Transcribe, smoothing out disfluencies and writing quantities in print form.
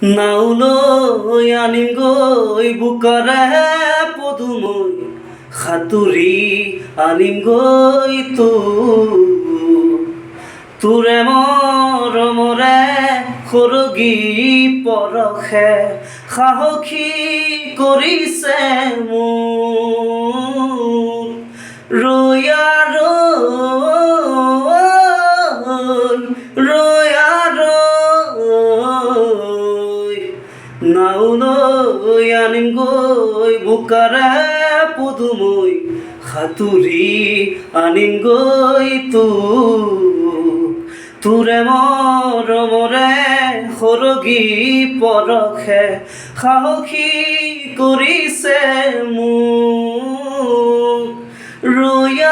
নাওলৈ আনিম গৈ বোকাৰে পদুমৈ সাঁতুৰি আনিম গৈ তোৰে মৰমৰে সৰগী পৰশে সাহসী কৰিছে মোৰ ৰৈ নাওলৈ আনিম গৈ বোকাৰে পদুমৈ সাঁতুৰি আনিম গৈ তোৰে মৰমৰে সৰগী পৰশে সাহসী কৰিছে মোক ৰৈ